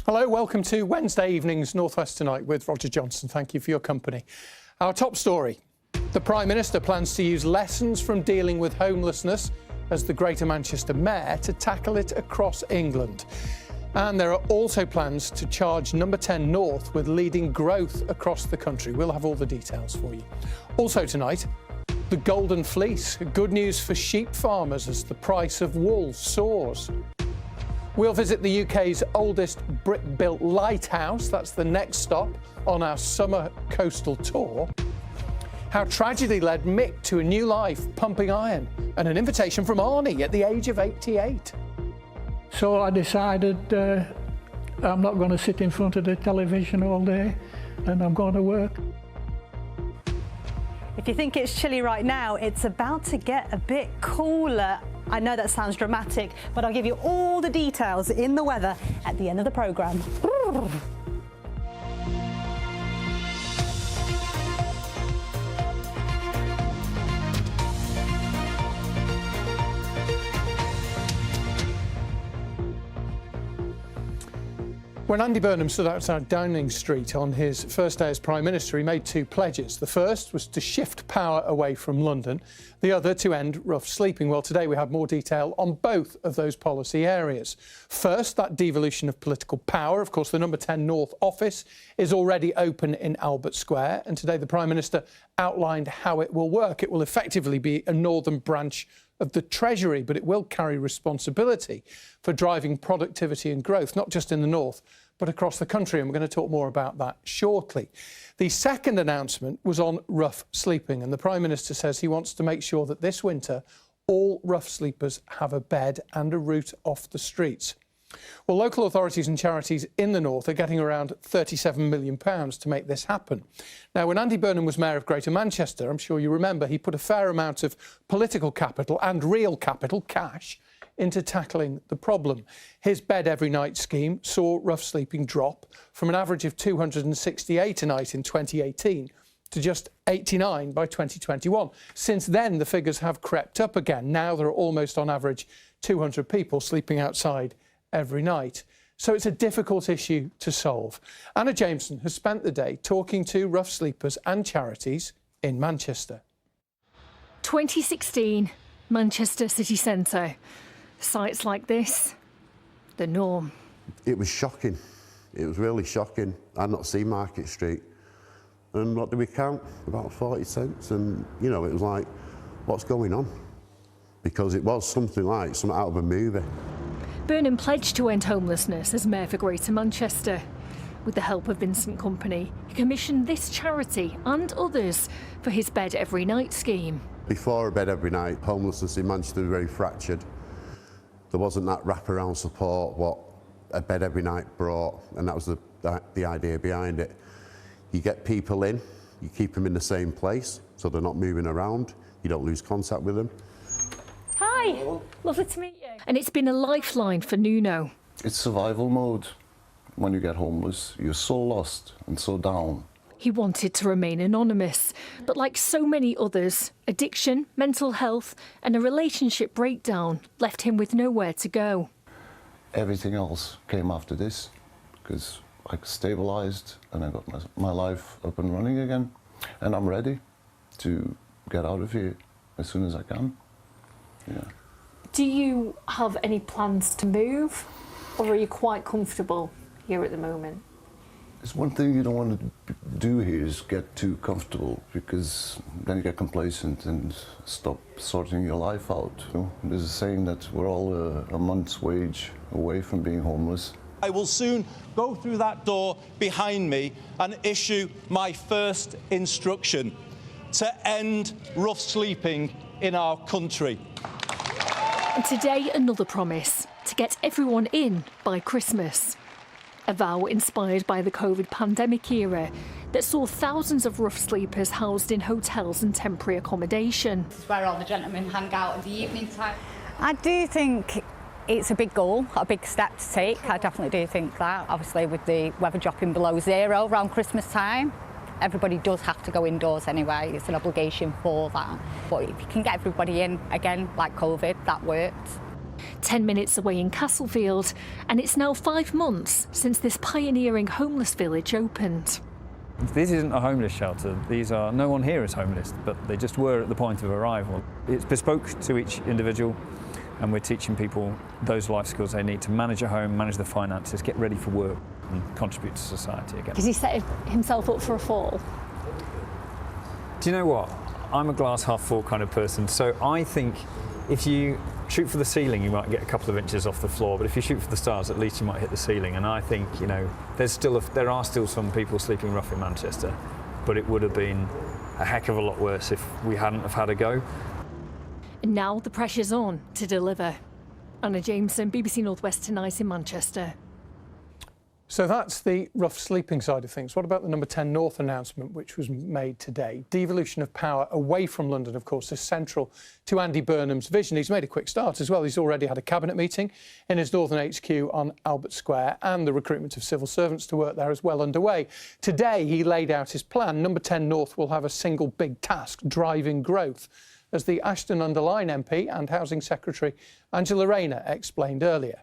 Hello, welcome to Wednesday evening's North West Tonight with Roger Johnson. Thank you for your company. Our top story. The Prime Minister plans to use lessons from dealing with homelessness as the Greater Manchester Mayor to tackle it across England. And there are also plans to charge Number 10 North with leading growth across the country. We'll have all the details for you. Also tonight, the Golden Fleece. Good news for sheep farmers as the price of wool soars. We'll visit the UK's oldest brick-built lighthouse. That's the next stop on our summer coastal tour. How tragedy led Mick to a new life pumping iron, and an invitation from Arnie at the age of 88. So I decided I'm not going to sit in front of the television all day, and I'm going to work. If you think it's chilly right now, it's about to get a bit cooler. I know that sounds dramatic, but I'll give you all the details in the weather at the end of the programme. When Andy Burnham stood outside Downing Street on his first day as Prime Minister, he made two pledges. The first was to shift power away from London, the other to end rough sleeping. Well, today we have more detail on both of those policy areas. First, that devolution of political power. Of course, the Number 10 North office is already open in Albert Square, and today the Prime Minister outlined how it will work. It will effectively be a northern branch of the Treasury, but it will carry responsibility for driving productivity and growth, not just in the north, but across the country, and we're going to talk more about that shortly. The second announcement was on rough sleeping, and the Prime Minister says he wants to make sure that this winter all rough sleepers have a bed and a route off the streets. Well, local authorities and charities in the north are getting around £37 million to make this happen. Now, when Andy Burnham was Mayor of Greater Manchester, I'm sure you remember, he put a fair amount of political capital and real capital, cash, into tackling the problem. His bed every night scheme saw rough sleeping drop from an average of 268 a night in 2018 to just 89 by 2021. Since then, the figures have crept up again. Now there are almost on average 200 people sleeping outside every night. So it's a difficult issue to solve. Anna Jameson has spent the day talking to rough sleepers and charities in Manchester. 2016, Manchester city centre. Sites like this, the norm. It was shocking. It was really shocking. I'd not seen Market Street. And what did we count? About 40 cents. And, you know, it was like, what's going on? Because it was something out of a movie. Burnham pledged to end homelessness as Mayor for Greater Manchester. With the help of Vincent Company, he commissioned this charity and others for his Bed Every Night scheme. Before a bed every night, homelessness in Manchester was very fractured. There wasn't that wraparound support what a bed every night brought, and that was the idea behind it. You get people in, you keep them in the same place, so they're not moving around, you don't lose contact with them. Hi, hello. Lovely to meet you. And it's been a lifeline for Nuno. It's survival mode. When you get homeless, you're so lost and so down. He wanted to remain anonymous, but like so many others, addiction, mental health and a relationship breakdown left him with nowhere to go. Everything else came after this, because I stabilised and I got my life up and running again. And I'm ready to get out of here as soon as I can. Yeah. Do you have any plans to move, or are you quite comfortable here at the moment? It's one thing you don't want to do here is get too comfortable, because then you get complacent and stop sorting your life out. You know? There's a saying that we're all a month's wage away from being homeless. I will soon go through that door behind me and issue my first instruction to end rough sleeping in our country. And today, another promise to get everyone in by Christmas. A vow inspired by the COVID pandemic era that saw thousands of rough sleepers housed in hotels and temporary accommodation. This is where all the gentlemen hang out in the evening time. I do think it's a big goal, a big step to take. I definitely do think that. Obviously, with the weather dropping below zero around Christmas time, everybody does have to go indoors anyway. It's an obligation for that. But if you can get everybody in again, like COVID, that works. 10 minutes away in Castlefield, and it's now 5 months since this pioneering homeless village opened. This isn't a homeless shelter. No one here is homeless, but they just were at the point of arrival. It's bespoke to each individual, and we're teaching people those life skills they need to manage a home, manage the finances, get ready for work and contribute to society again. Has he set himself up for a fall? Do you know what? I'm a glass half full kind of person, so I think if you shoot for the ceiling, you might get a couple of inches off the floor, but if you shoot for the stars, at least you might hit the ceiling. And I think, you know, there are still some people sleeping rough in Manchester, but it would have been a heck of a lot worse if we hadn't have had a go. And now the pressure's on to deliver. Anna Jameson, BBC North West Tonight in Manchester. So that's the rough sleeping side of things. What about the number 10 North announcement, which was made today? Devolution of power away from London, of course, is central to Andy Burnham's vision. He's made a quick start as well. He's already had a cabinet meeting in his Northern HQ on Albert Square, and the recruitment of civil servants to work there is well underway. Today, he laid out his plan. Number 10 North will have a single big task, driving growth, as the Ashton-under-Lyne MP and Housing Secretary Angela Rayner explained earlier.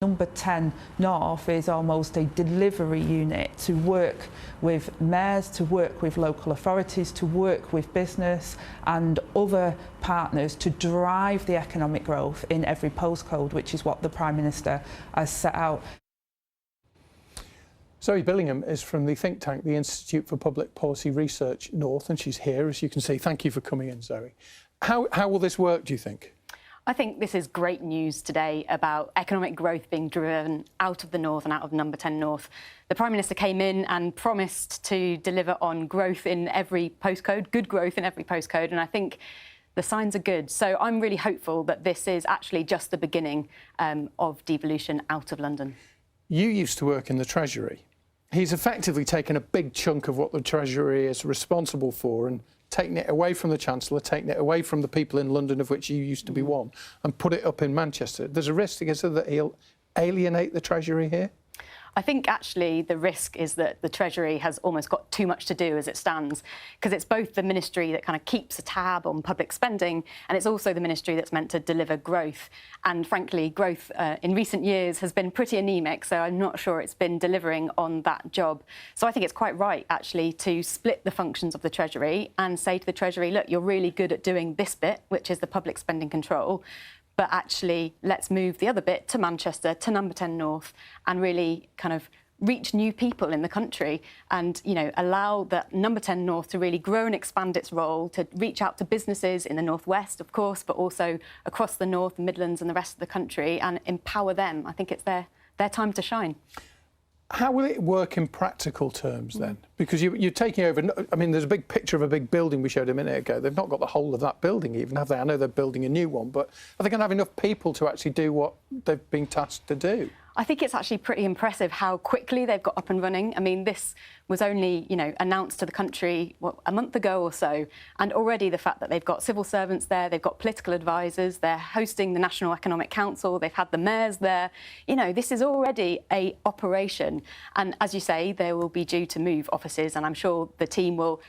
Number 10 North is almost a delivery unit to work with mayors, to work with local authorities, to work with business and other partners to drive the economic growth in every postcode, which is what the Prime Minister has set out. Zoe Billingham is from the think tank, the Institute for Public Policy Research North, and she's here, as you can see. Thank you for coming in, Zoe. How will this work, do you think? I think this is great news today about economic growth being driven out of the North and out of Number 10 North. The Prime Minister came in and promised to deliver on growth in every postcode, good growth in every postcode, and I think the signs are good. So I'm really hopeful that this is actually just the beginning of devolution out of London. You used to work in the Treasury. He's effectively taken a big chunk of what the Treasury is responsible for and taking it away from the Chancellor, taking it away from the people in London, of which you used to be one, and put it up in Manchester. There's a risk, is there, that he'll alienate the Treasury here? I think actually the risk is that the Treasury has almost got too much to do as it stands, because it's both the ministry that kind of keeps a tab on public spending, and it's also the ministry that's meant to deliver growth. And frankly, growth in recent years has been pretty anaemic, so I'm not sure it's been delivering on that job. So I think it's quite right, actually, to split the functions of the Treasury and say to the Treasury, look, you're really good at doing this bit, which is the public spending control, but actually let's move the other bit to Manchester, to Number 10 North, and really kind of reach new people in the country and, you know, allow that Number 10 North to really grow and expand its role, to reach out to businesses in the Northwest, of course, but also across the North, the Midlands and the rest of the country, and empower them. I think it's their time to shine. How will it work in practical terms then? Because you're taking over, I mean, there's a big picture of a big building we showed a minute ago. They've not got the whole of that building even, have they? I know they're building a new one, but are they going to have enough people to actually do what they've been tasked to do? I think it's actually pretty impressive how quickly they've got up and running. I mean, this was only, you know, announced to the country, what, a month ago or so, and already the fact that they've got civil servants there, they've got political advisors, they're hosting the National Economic Council, they've had the mayors there. You know, this is already a operation, and as you say, they will be due to move offices, and I'm sure the team will,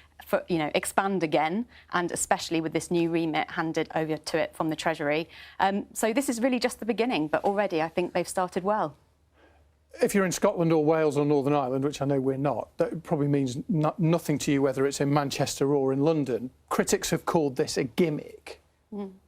you know, expand again, and especially with this new remit handed over to it from the Treasury. So this is really just the beginning, but already I think they've started well. If you're in Scotland or Wales or Northern Ireland, which I know we're not, that probably means nothing to you whether it's in Manchester or in London. Critics have called this a gimmick.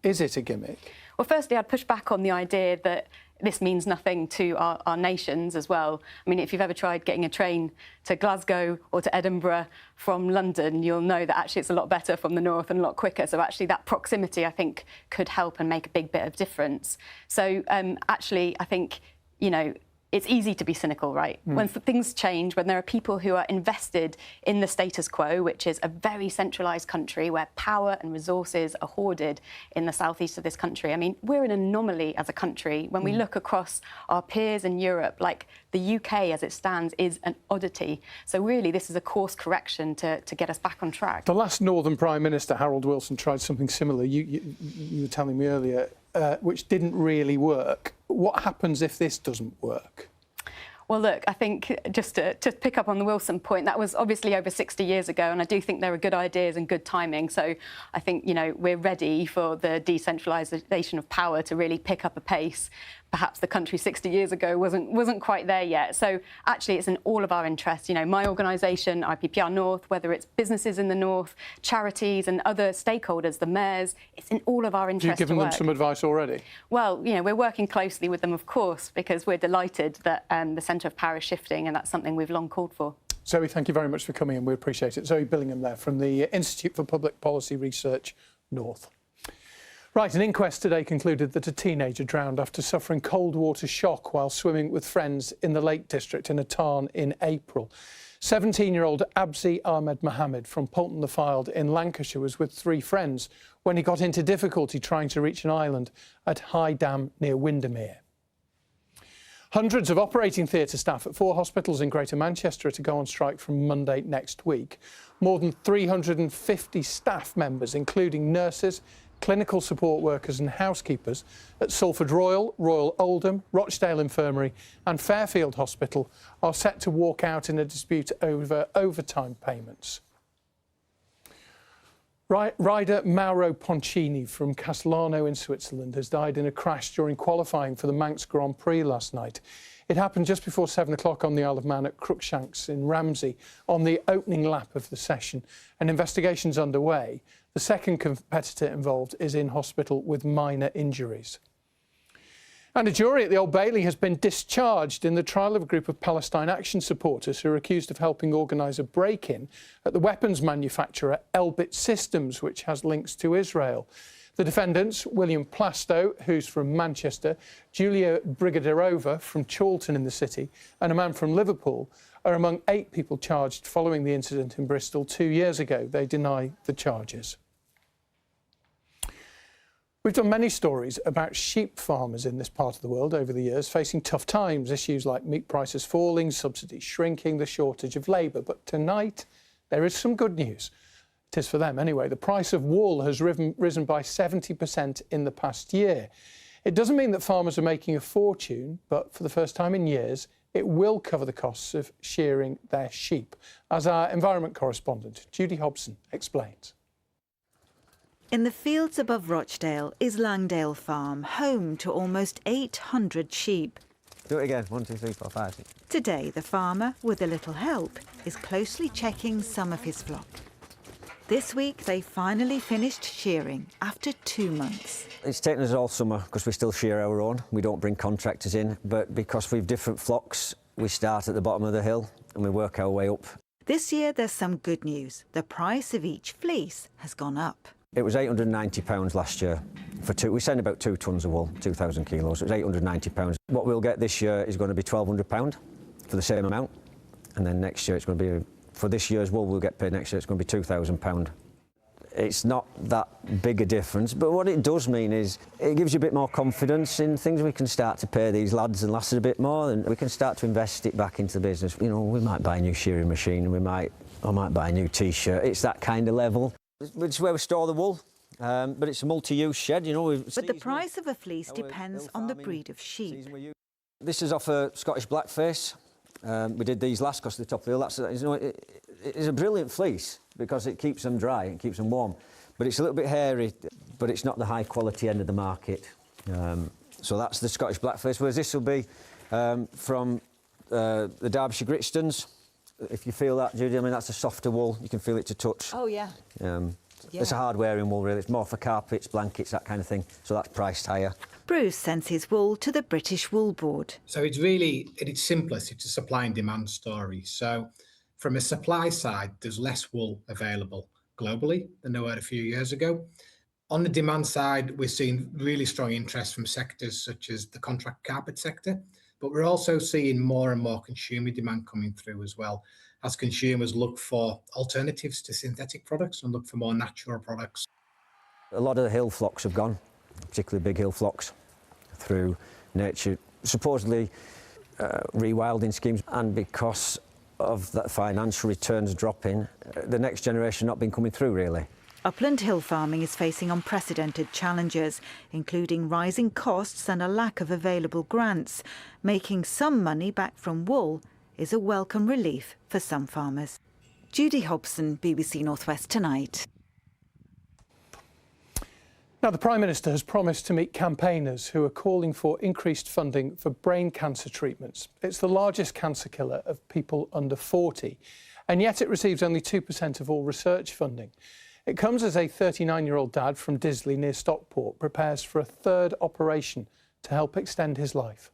Is it a gimmick? Well, firstly, I'd push back on the idea that this means nothing to our nations as well. I mean, if you've ever tried getting a train to Glasgow or to Edinburgh from London, you'll know that actually it's a lot better from the north and a lot quicker. So actually that proximity, I think, could help and make a big bit of difference. So actually, I think, you know, it's easy to be cynical, right? When things change, when there are people who are invested in the status quo, which is a very centralised country where power and resources are hoarded in the southeast of this country. I mean, we're an anomaly as a country. When we look across our peers in Europe, like the UK as it stands is an oddity. So really, this is a course correction to get us back on track. The last Northern Prime Minister, Harold Wilson, tried something similar. You were telling me earlier, which didn't really work. What happens if this doesn't work? Well, look, I think just to pick up on the Wilson point, that was obviously over 60 years ago, and I do think there are good ideas and good timing. So I think, you know, we're ready for the decentralisation of power to really pick up a pace. Perhaps the country 60 years ago wasn't quite there yet. So actually, it's in all of our interests. You know, my organisation, IPPR North, whether it's businesses in the North, charities and other stakeholders, the mayors, it's in all of our interests. You've given them some advice already? Well, you know, we're working closely with them, of course, because we're delighted that the centre of power is shifting, and that's something we've long called for. Zoe, thank you very much for coming in. We appreciate it. Zoe Billingham there from the Institute for Public Policy Research North. Right, an inquest today concluded that a teenager drowned after suffering cold water shock while swimming with friends in the Lake District in a tarn in April. 17-year-old Abzi Ahmed Mohammed from Poulton-le-Fylde in Lancashire was with 3 friends when he got into difficulty trying to reach an island at High Dam near Windermere. Hundreds of operating theatre staff at 4 hospitals in Greater Manchester are to go on strike from Monday next week. More than 350 staff members, including nurses, clinical support workers and housekeepers at Salford Royal, Royal Oldham, Rochdale Infirmary and Fairfield Hospital are set to walk out in a dispute over overtime payments. Rider Mauro Poncini from Castellano in Switzerland has died in a crash during qualifying for the Manx Grand Prix last night. It happened just before 7 o'clock on the Isle of Man at Cruikshanks in Ramsey on the opening lap of the session. An investigation's underway. The second competitor involved is in hospital with minor injuries. And a jury at the Old Bailey has been discharged in the trial of a group of Palestine Action supporters who are accused of helping organise a break-in at the weapons manufacturer Elbit Systems, which has links to Israel. The defendants, William Plastow, who's from Manchester, Julia Brigadirova from Chorlton in the city, and a man from Liverpool, are among 8 people charged following the incident in Bristol 2 years ago. They deny the charges. We've done many stories about sheep farmers in this part of the world over the years facing tough times, issues like meat prices falling, subsidies shrinking, the shortage of labour. But tonight, there is some good news. It is for them anyway. The price of wool has risen by 70% in the past year. It doesn't mean that farmers are making a fortune, but for the first time in years, it will cover the costs of shearing their sheep, as our environment correspondent, Judy Hobson, explains. In the fields above Rochdale is Langdale Farm, home to almost 800 sheep. Do it again. 1, 2, 3, 4, 5, 6. Today, the farmer, with a little help, is closely checking some of his flock. This week, they finally finished shearing after 2 months. It's taken us all summer because we still shear our own. We don't bring contractors in, but because we've different flocks, we start at the bottom of the hill and we work our way up. This year, there's some good news. The price of each fleece has gone up. It was £890 last year for 2. We send about 2 tonnes of wool, 2,000 kilos. It was £890. What we'll get this year is going to be £1,200 for the same amount, and then next year it's going to be, for this year's wool we'll get paid next year, it's going to be £2,000. It's not that big a difference, but what it does mean is it gives you a bit more confidence in things. We can start to pay these lads and lasses a bit more, and we can start to invest it back into the business. You know, we might buy a new shearing machine, I might buy a new T-shirt. It's that kind of level. It's where we store the wool, but it's a multi-use shed, you know. But the price of a fleece depends on the breed of sheep. This is off a Scottish Blackface. We did these last because of the top of the hill. It's a brilliant fleece because it keeps them dry and keeps them warm. But it's a little bit hairy, but it's not the high quality end of the market. So that's the Scottish Blackface, whereas this will be from the Derbyshire Gritstones. If you feel that, Judy, I mean, that's a softer wool. You can feel it to touch. Oh, yeah. It's a hard-wearing wool, really. It's more for carpets, blankets, that kind of thing. So that's priced higher. Bruce sends his wool to the British Wool Board. So it's really, at its simplest, it's a supply and demand story. So from a supply side, there's less wool available globally than there were a few years ago. On the demand side, we're seeing really strong interest from sectors such as the contract carpet sector, but we're also seeing more and more consumer demand coming through as well, as consumers look for alternatives to synthetic products and look for more natural products. A lot of the hill flocks have gone, particularly big hill flocks, through nature, supposedly rewilding schemes, and because of that financial returns dropping, the next generation not been coming through really. Upland hill farming is facing unprecedented challenges, including rising costs and a lack of available grants. Making some money back from wool is a welcome relief for some farmers. Judy Hobson, BBC North West Tonight. Now, the Prime Minister has promised to meet campaigners who are calling for increased funding for brain cancer treatments. It's the largest cancer killer of people under 40, and yet it receives only 2% of all research funding. It comes as a 39-year-old dad from Disley near Stockport prepares for a third operation to help extend his life.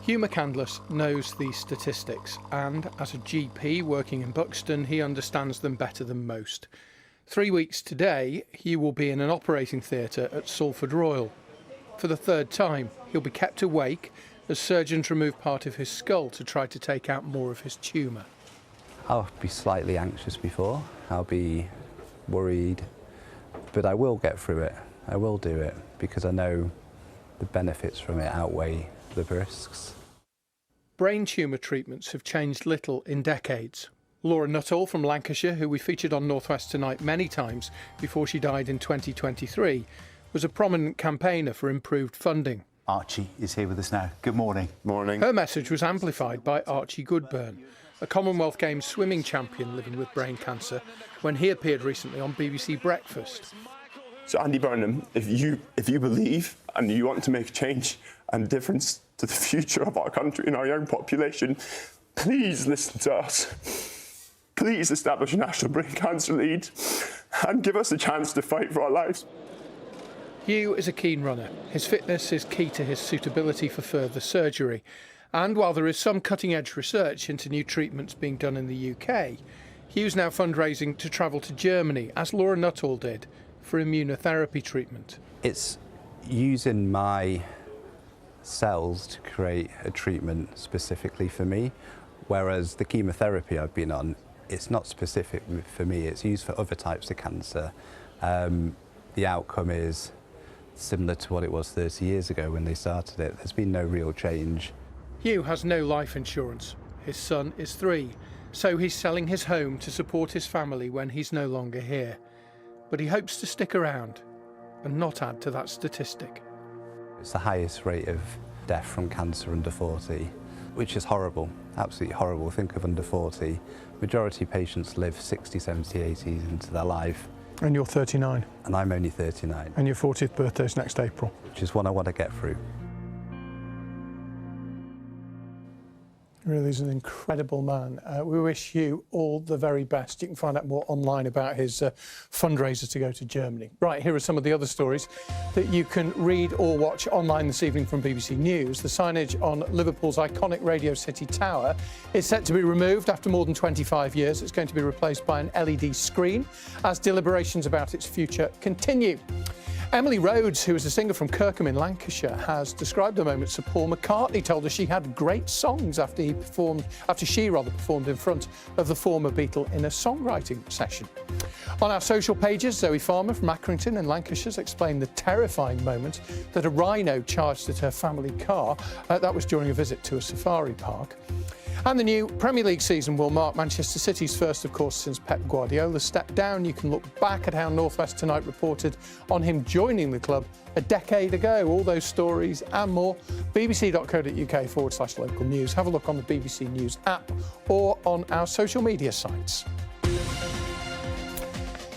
Hugh McCandless knows these statistics, and as a GP working in Buxton, he understands them better than most. 3 weeks today, Hugh will be in an operating theatre at Salford Royal. For the third time, he'll be kept awake as surgeons remove part of his skull to try to take out more of his tumour. I'll be slightly anxious before, I'll be worried, but I will get through it. I will do it because I know the benefits from it outweigh the risks. Brain tumour treatments have changed little in decades. Laura Nuttall from Lancashire, who we featured on North West Tonight many times before she died in 2023, was a prominent campaigner for improved funding. Archie is here with us now. Good morning. Morning. Her message was amplified by Archie Goodburn, a Commonwealth Games swimming champion living with brain cancer, when he appeared recently on BBC Breakfast. So Andy Burnham, if you believe and you want to make a change and difference to the future of our country and our young population, please listen to us. Please establish a national brain cancer lead and give us a chance to fight for our lives. Hugh is a keen runner. His fitness is key to his suitability for further surgery. And while there is some cutting-edge research into new treatments being done in the UK, Hugh's now fundraising to travel to Germany, as Laura Nuttall did, for immunotherapy treatment. It's using my cells to create a treatment specifically for me, whereas the chemotherapy I've been on, it's not specific for me, it's used for other types of cancer. The outcome is similar to what it was 30 years ago when they started it. There's been no real change. Hugh has no life insurance. His son is 3, so he's selling his home to support his family when he's no longer here. But he hopes to stick around and not add to that statistic. It's the highest rate of death from cancer under 40, which is horrible, absolutely horrible. Think of under 40. Majority of patients live 60, 70, 80 into their life. And you're 39. And I'm only 39. And your 40th birthday's next April. Which is one I want to get through. Really is an incredible man. We wish Hugh all the very best. You can find out more online about his fundraiser to go to Germany. Right, here are some of the other stories that you can read or watch online this evening from BBC News. The signage on Liverpool's iconic Radio City Tower is set to be removed after more than 25 years. It's going to be replaced by an LED screen as deliberations about its future continue. Emily Rhodes, who is a singer from Kirkham in Lancashire, has described the moment Sir Paul McCartney told her she had great songs after she performed in front of the former Beatle in a songwriting session. On our social pages, Zoe Farmer from Accrington in Lancashire has explained the terrifying moment that a rhino charged at her family car. That was during a visit to a safari park. And the new Premier League season will mark Manchester City's first, of course, since Pep Guardiola stepped down. You can look back at how North West Tonight reported on him joining the club a decade ago. All those stories and more, bbc.co.uk/local news. Have a look on the BBC News app or on our social media sites.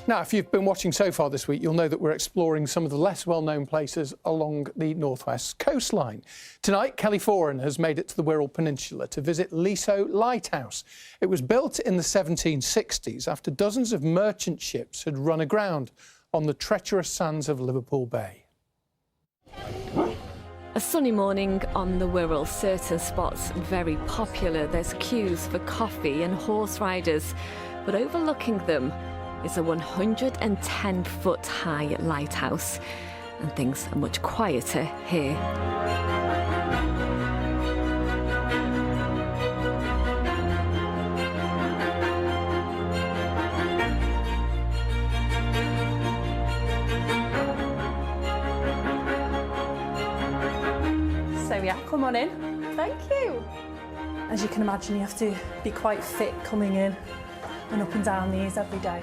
Now, if you've been watching so far this week, you'll know that we're exploring some of the less well-known places along the northwest coastline. Tonight, Kelly Foran has made it to the Wirral Peninsula to visit Leasowe Lighthouse. It was built in the 1760s after dozens of merchant ships had run aground on the treacherous sands of Liverpool Bay. A sunny morning on the Wirral, certain spots very popular. There's queues for coffee and horse riders, but overlooking them is a 110-foot high lighthouse, and things are much quieter here. So yeah, come on in. Thank you. As you can imagine, you have to be quite fit coming in. and up and down these every day.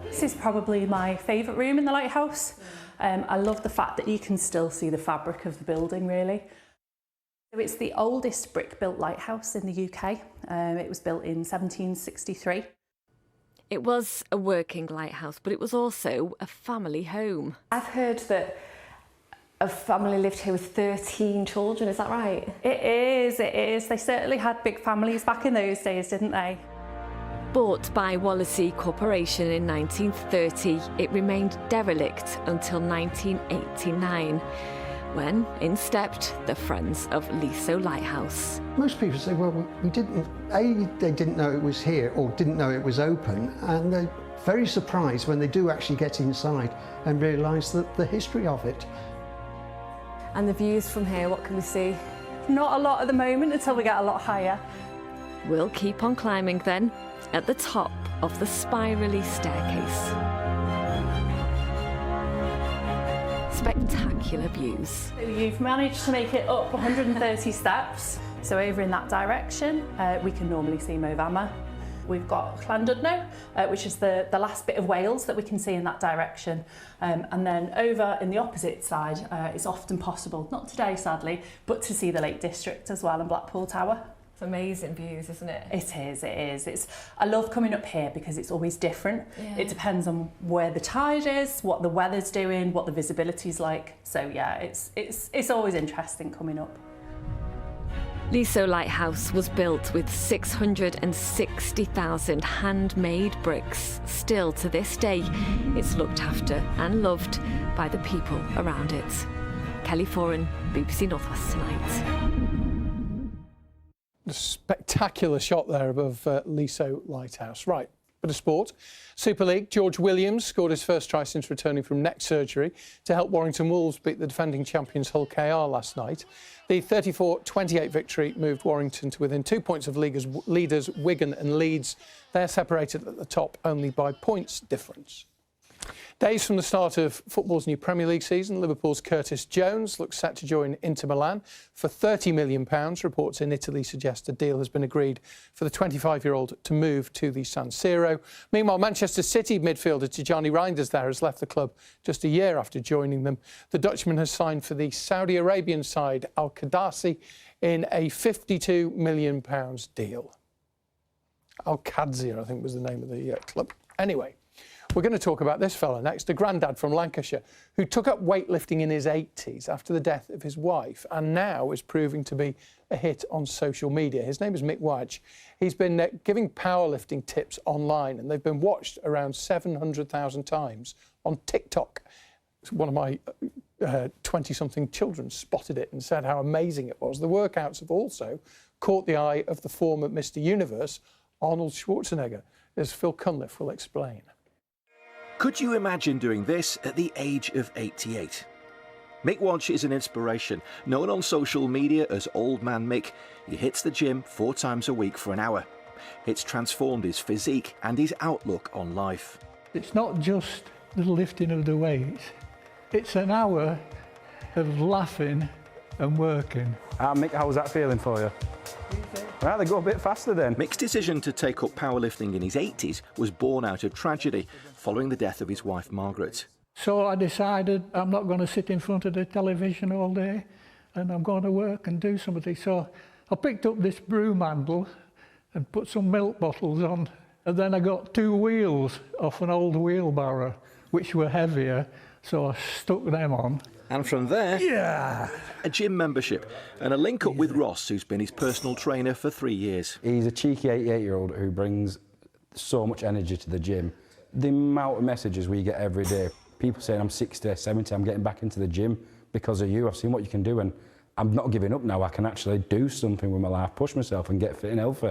This is probably my favourite room in the lighthouse. I love the fact that you can still see the fabric of the building, really. So it's the oldest brick-built lighthouse in the UK. It was built in 1763. It was a working lighthouse, but it was also a family home. I've heard that a family lived here with 13 children, is that right? It is, it is. They certainly had big families back in those days, didn't they? Bought by Wallasey Corporation in 1930, it remained derelict until 1989, when in stepped the Friends of Leasowe Lighthouse. Most people say, well, we didn't, they didn't know it was here or didn't know it was open, and they're very surprised when they do actually get inside and realise that the history of it. And the views from here, what can we see? Not a lot at the moment until we get a lot higher. We'll keep on climbing then, at the top of the spirally staircase. Spectacular views. So you've managed to make it up 130 steps. So over in that direction, we can normally see Movama. We've got Llandudno, which is the last bit of Wales that we can see in that direction. And then over in the opposite side, it's often possible, not today sadly, but to see the Lake District as well and Blackpool Tower. It's amazing views, isn't it? It is, it is. I love coming up here because it's always different. Yeah. It depends on where the tide is, what the weather's doing, what the visibility's like. So yeah, it's always interesting coming up. Leasowe Lighthouse was built with 660,000 handmade bricks. Still to this day, it's looked after and loved by the people around it. Kelly Foran, BBC North West Tonight. A spectacular shot there above Leasowe Lighthouse. Right, bit of sport. Super League, George Williams scored his first try since returning from neck surgery to help Warrington Wolves beat the defending champions Hull KR last night. The 34-28 victory moved Warrington to within 2 points of leaders Wigan and Leeds. They're separated at the top only by points difference. Days from the start of football's new Premier League season, Liverpool's Curtis Jones looks set to join Inter Milan for £30 million. Reports in Italy suggest a deal has been agreed for the 25-year-old to move to the San Siro. Meanwhile, Manchester City midfielder Tijani Reinders there has left the club just a year after joining them. The Dutchman has signed for the Saudi Arabian side Al Qadasi in a £52 million deal. Al Qadsi, I think was the name of the club. Anyway. We're going to talk about this fella next, a granddad from Lancashire who took up weightlifting in his 80s after the death of his wife and now is proving to be a hit on social media. His name is Mick. He's been giving powerlifting tips online and they've been watched around 700,000 times on TikTok. One of my 20-something children spotted it and said how amazing it was. The workouts have also caught the eye of the former Mr. Universe, Arnold Schwarzenegger, as Phil Cunliffe will explain. Could you imagine doing this at the age of 88? Mick Wadge is an inspiration. Known on social media as Old Man Mick, he hits the gym 4 times a week for an hour. It's transformed his physique and his outlook on life. It's not just the lifting of the weights, it's an hour of laughing and working. Mick, how was that feeling for you? Right, they go a bit faster then. Mick's decision to take up powerlifting in his 80s was born out of tragedy following the death of his wife Margaret. So I decided I'm not going to sit in front of the television all day and I'm going to work and do something. So I picked up this broom handle and put some milk bottles on, and then I got 2 wheels off an old wheelbarrow which were heavier, so I stuck them on. And from there, a gym membership and a link up with Ross, who's been his personal trainer for 3 years. He's a cheeky 88-year-old who brings so much energy to the gym. The amount of messages we get every day, people saying I'm 60, 70, I'm getting back into the gym because of you. I've seen what you can do and I'm not giving up now. I can actually do something with my life, push myself and get fit and healthy.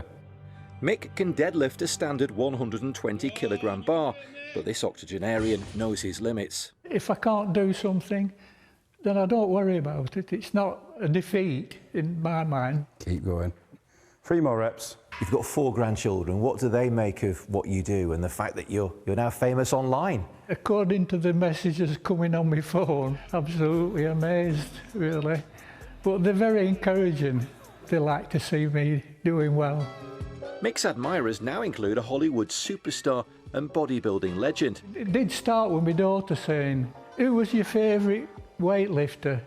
Mick can deadlift a standard 120-kilogram bar, but this octogenarian knows his limits. If I can't do something, then I don't worry about it. It's not a defeat in my mind. Keep going. 3 more reps. You've got 4 grandchildren. What do they make of what you do and the fact that you're now famous online? According to the messages coming on my phone, absolutely amazed, really. But they're very encouraging. They like to see me doing well. Mick's admirers now include a Hollywood superstar and bodybuilding legend. It did start with my daughter saying, "Who was your favourite weightlifter?"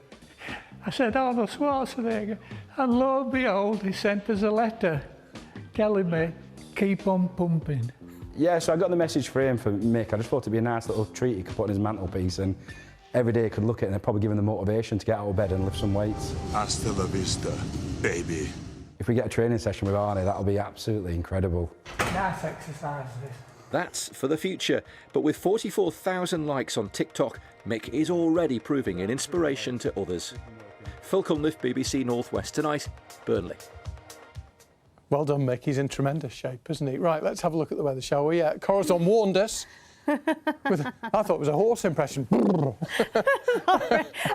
I said, "Arnold Schwarzenegger." And lo and behold, he sent us a letter telling me, "Keep on pumping." Yeah, so I got the message for him, for Mick. I just thought it'd be a nice little treat he could put on his mantelpiece, and every day he could look at it and probably give him the motivation to get out of bed and lift some weights. Hasta la vista, baby. If we get a training session with Arnie, that'll be absolutely incredible. Nice exercise, this. That's for the future, but with 44,000 likes on TikTok, Mick is already proving an inspiration to others. Phil Cunliffe, BBC North West Tonight, Burnley. Well done, Mick. He's in tremendous shape, isn't he? Right, let's have a look at the weather, shall we? Corazon warned us. I thought it was a horse impression.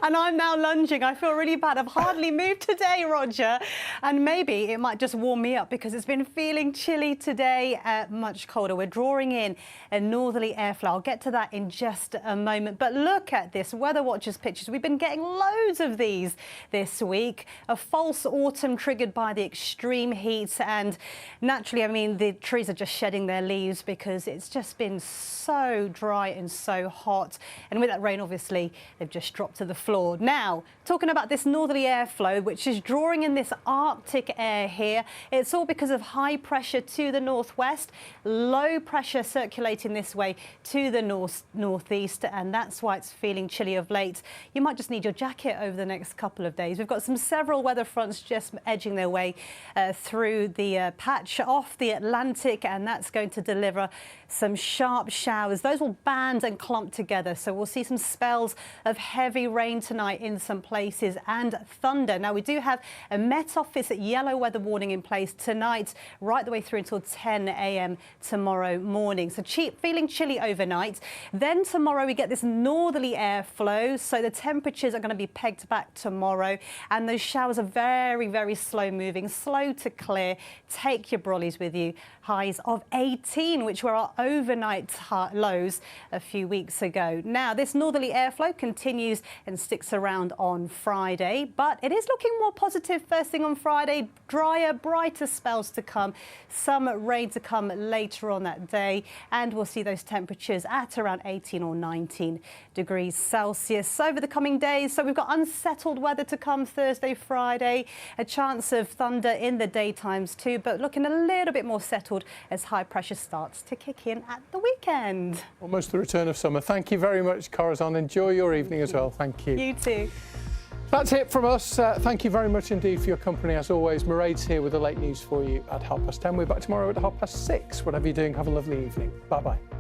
And I'm now lunging. I feel really bad. I've hardly moved today, Roger. And maybe it might just warm me up because it's been feeling chilly today, much colder. We're drawing in a northerly airflow. I'll get to that in just a moment. But look at this, Weather Watchers pictures. We've been getting loads of these this week. A false autumn triggered by the extreme heat. And naturally, I mean, the trees are just shedding their leaves because it's just been so dry and so hot, and with that rain obviously they've just dropped to the floor. Now talking about this northerly airflow which is drawing in this Arctic air here, it's all because of high pressure to the northwest, low pressure circulating this way to the northeast, and that's why it's feeling chilly of late. You might just need your jacket over the next couple of days. We've got several weather fronts just edging their way through the patch off the Atlantic, and that's going to deliver some sharp showers. Those will band and clump together, so we'll see some spells of heavy rain tonight in some places and thunder. Now we do have a Met Office yellow weather warning in place tonight right the way through until 10 a.m. tomorrow morning. So feeling chilly overnight. Then tomorrow we get this northerly airflow, so the temperatures are going to be pegged back tomorrow, and those showers are very, very slow moving, slow to clear. Take your brollies with you. Highs of 18, which were our overnight lows a few weeks ago. Now, this northerly airflow continues and sticks around on Friday, but it is looking more positive first thing on Friday. Drier, brighter spells to come, some rain to come later on that day, and we'll see those temperatures at around 18 or 19 degrees Celsius over the coming days. So we've got unsettled weather to come Thursday, Friday, a chance of thunder in the daytimes too, but looking a little bit more settled as high pressure starts to kick in at the weekend. Almost the return of summer. Thank you very much, Corazon. Enjoy your evening as well. Thank you. You too. That's it from us. Thank you very much indeed for your company. As always, Mairead's here with the late news for you at 10:30. We're back tomorrow at 6:30. Whatever you're doing, have a lovely evening. Bye-bye.